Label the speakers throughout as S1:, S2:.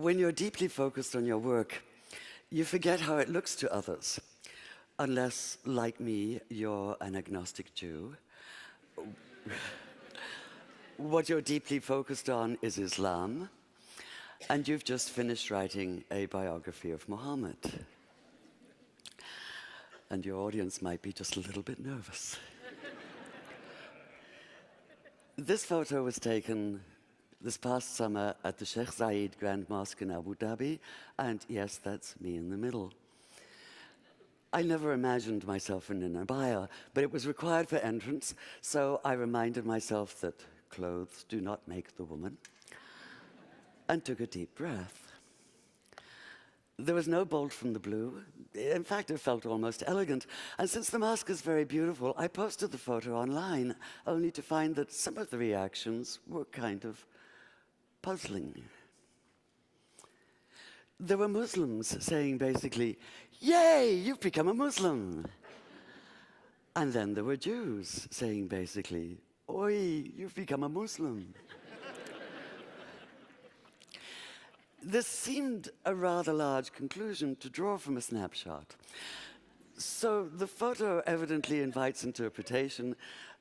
S1: When you're deeply focused on your work, you forget how it looks to others. Unless, like me, you're an agnostic Jew. What you're deeply focused on is Islam, and you've just finished writing a biography of Muhammad. And your audience might be just a little bit nervous. This photo was taken this past summer at the Sheikh Zayed Grand Mosque in Abu Dhabi, and yes, that's me in the middle. I never imagined myself in an abaya, but it was required for entrance, so I reminded myself that clothes do not make the woman, and took a deep breath. There was no bolt from the blue. In fact, it felt almost elegant. And since the mask is very beautiful, I posted the photo online, only to find that some of the reactions were kind of puzzling. There were Muslims saying basically, "Yay, you've become a Muslim." And then there were Jews saying basically, "Oi, you've become a Muslim." This seemed a rather large conclusion to draw from a snapshot. So the photo evidently invites interpretation,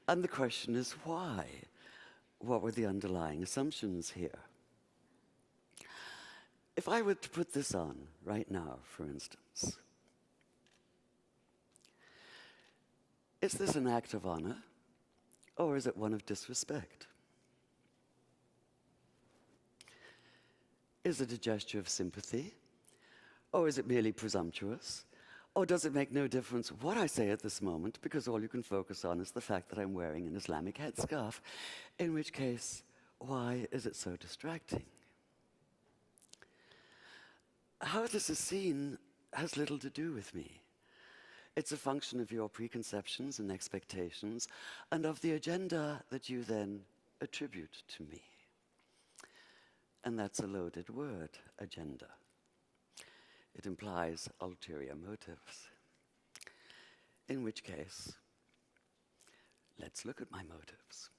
S1: and the question is why? What were the underlying assumptions here? If I were to put this on right now, for instance, is this an act of honor, or is it one of disrespect? Is it a gesture of sympathy? Or is it merely presumptuous? Or does it make no difference what I say at this moment, because all you can focus on is the fact that I'm wearing an Islamic headscarf, in which case, why is it so distracting? How this is seen has little to do with me. It's a function of your preconceptions and expectations, and of the agenda that you then attribute to me. And that's a loaded word, agenda. It implies ulterior motives. In which case, let's look at my motives.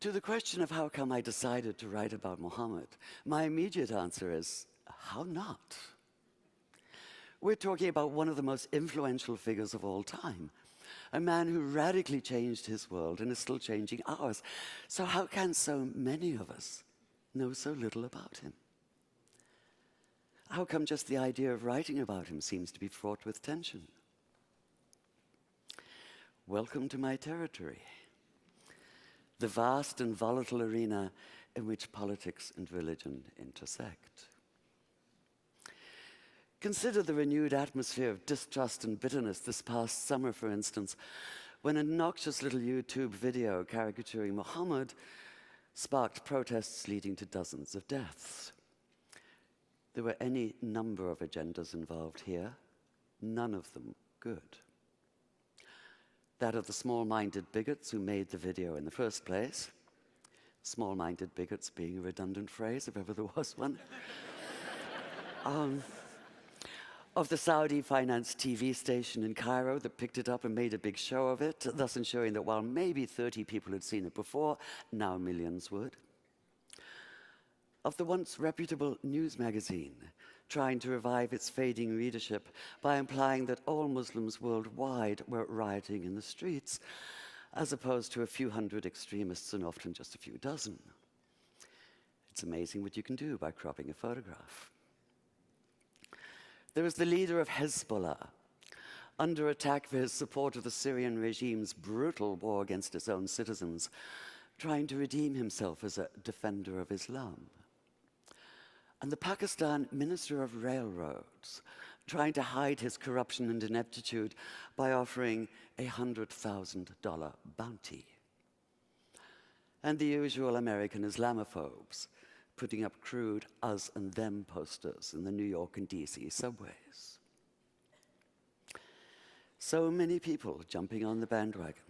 S1: To the question of how come I decided to write about Muhammad, my immediate answer is, how not? We're talking about one of the most influential figures of all time. A man who radically changed his world and is still changing ours. So how can so many of us know so little about him? How come just the idea of writing about him seems to be fraught with tension? Welcome to my territory, the vast and volatile arena in which politics and religion intersect. Consider the renewed atmosphere of distrust and bitterness this past summer, for instance, when a noxious little YouTube video caricaturing Muhammad sparked protests leading to dozens of deaths. There were any number of agendas involved here, none of them good. That of the small-minded bigots who made the video in the first place, small-minded bigots being a redundant phrase, if ever there was one. Of the Saudi-financed TV station in Cairo that picked it up and made a big show of it, thus ensuring that while maybe 30 people had seen it before, now millions would. Of the once reputable news magazine, trying to revive its fading readership by implying that all Muslims worldwide were rioting in the streets, as opposed to a few hundred extremists and often just a few dozen. It's amazing what you can do by cropping a photograph. There was the leader of Hezbollah, under attack for his support of the Syrian regime's brutal war against its own citizens, trying to redeem himself as a defender of Islam. And the Pakistan Minister of Railroads, trying to hide his corruption and ineptitude by offering a $100,000 bounty. And the usual American Islamophobes, putting up crude us and them posters in the New York and DC subways. So many people jumping on the bandwagon.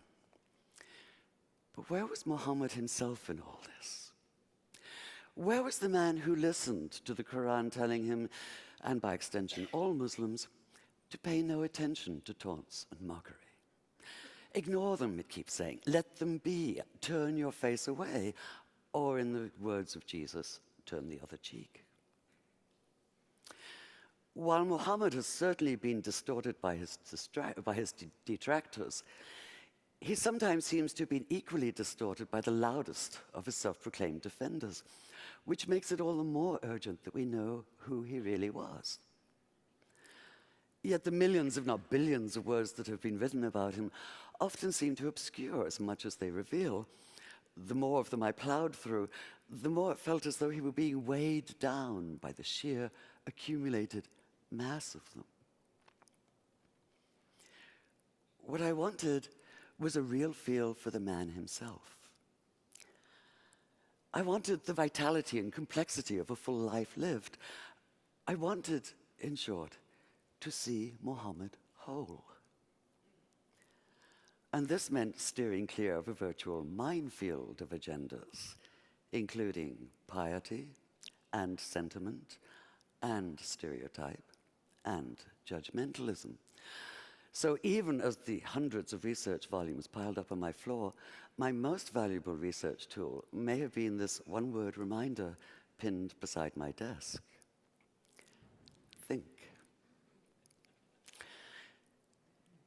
S1: But where was Muhammad himself in all this? Where was the man who listened to the Quran telling him, and by extension all Muslims, to pay no attention to taunts and mockery? Ignore them, it keeps saying. Let them be. Turn your face away. or in the words of Jesus, turn the other cheek. While Muhammad has certainly been distorted by his detractors, he sometimes seems to have been equally distorted by the loudest of his self-proclaimed defenders, which makes it all the more urgent that we know who he really was. Yet the millions, if not billions, of words that have been written about him often seem to obscure as much as they reveal. The more of them I plowed through, the more it felt as though he were being weighed down by the sheer accumulated mass of them. What I wanted was a real feel for the man himself. I wanted the vitality and complexity of a full life lived. I wanted, in short, to see Muhammad whole. And this meant steering clear of a virtual minefield of agendas, including piety and sentiment and stereotype and judgmentalism. So even as the hundreds of research volumes piled up on my floor, my most valuable research tool may have been this one-word reminder pinned beside my desk. Think.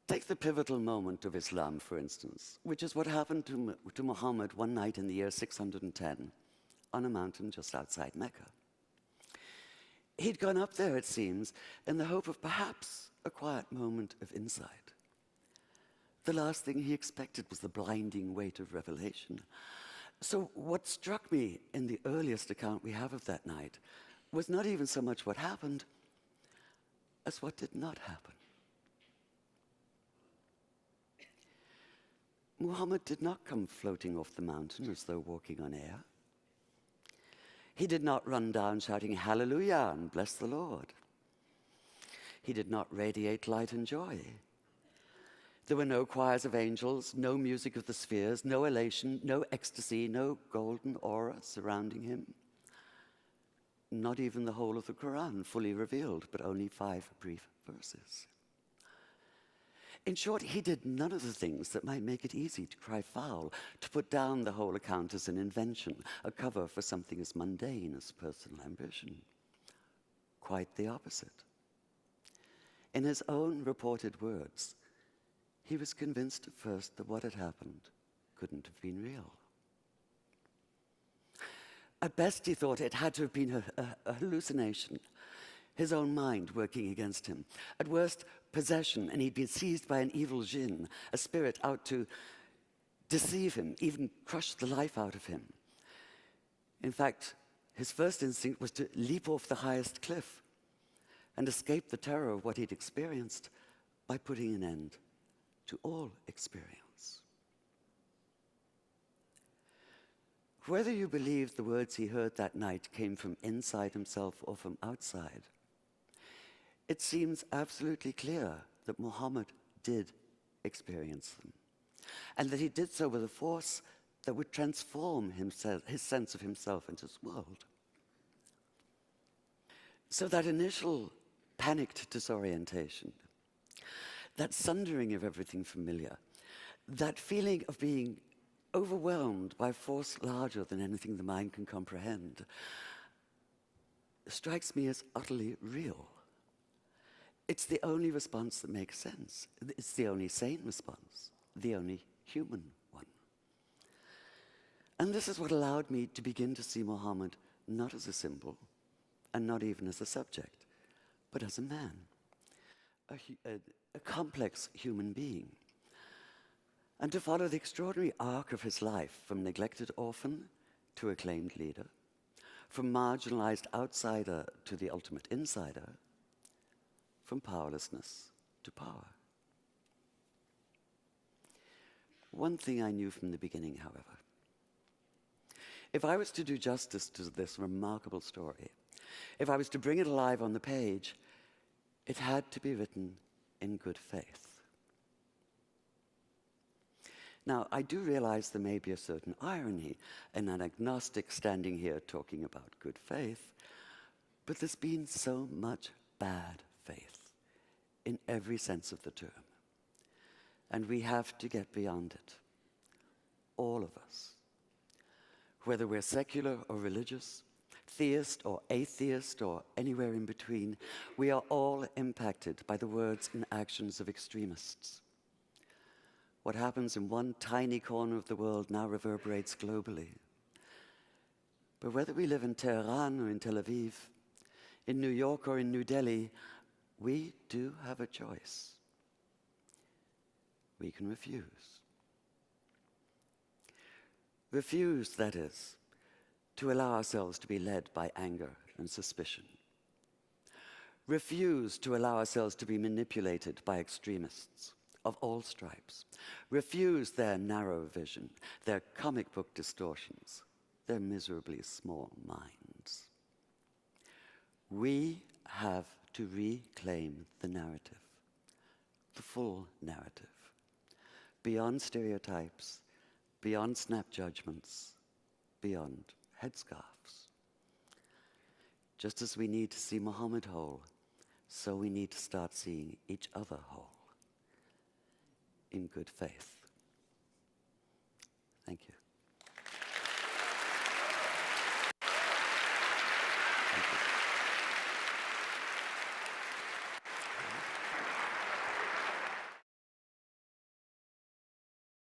S1: Take the pivotal moment of Islam, for instance, which is what happened to Muhammad one night in the year 610 on a mountain just outside Mecca. He'd gone up there, it seems, in the hope of perhaps a quiet moment of insight. The last thing he expected was the blinding weight of revelation. So what struck me in the earliest account we have of that night was not even so much what happened as what did not happen. Muhammad did not come floating off the mountain as though walking on air. He did not run down shouting hallelujah and bless the Lord. He did not radiate light and joy. There were no choirs of angels, no music of the spheres, no elation, no ecstasy, no golden aura surrounding him. Not even the whole of the Quran fully revealed, but only 5 brief verses. In short, he did none of the things that might make it easy to cry foul, to put down the whole account as an invention, a cover for something as mundane as personal ambition. Quite the opposite. In his own reported words, he was convinced at first that what had happened couldn't have been real. At best, he thought it had to have been a hallucination, his own mind working against him. At worst, possession, and he'd been seized by an evil jinn, a spirit out to deceive him, even crush the life out of him. In fact, his first instinct was to leap off the highest cliff and escape the terror of what he'd experienced by putting an end to all experience. Whether you believe the words he heard that night came from inside himself or from outside, it seems absolutely clear that Muhammad did experience them, and that he did so with a force that would transform himself, his sense of himself and his world. So that initial panicked disorientation, that sundering of everything familiar, that feeling of being overwhelmed by a force larger than anything the mind can comprehend, strikes me as utterly real. It's the only response that makes sense. It's the only sane response, the only human one. And this is what allowed me to begin to see Muhammad not as a symbol, and not even as a subject, but as a man, a complex human being. And to follow the extraordinary arc of his life, from neglected orphan to acclaimed leader, from marginalized outsider to the ultimate insider, from powerlessness to power. One thing I knew from the beginning, however. If I was to do justice to this remarkable story, if I was to bring it alive on the page, it had to be written in good faith. Now, I do realize there may be a certain irony in an agnostic standing here talking about good faith, but there's been so much bad faith in every sense of the term. And we have to get beyond it. All of us. Whether we're secular or religious, theist or atheist or anywhere in between, we are all impacted by the words and actions of extremists. What happens in one tiny corner of the world now reverberates globally. But whether we live in Tehran or in Tel Aviv, in New York or in New Delhi, we do have a choice. We can refuse. Refuse, that is, to allow ourselves to be led by anger and suspicion. Refuse to allow ourselves to be manipulated by extremists of all stripes. Refuse their narrow vision, their comic book distortions, their miserably small minds. We have to reclaim the narrative, the full narrative, beyond stereotypes, beyond snap judgments, beyond headscarves. Just as we need to see Muhammad whole, so we need to start seeing each other whole, in good faith. Thank you.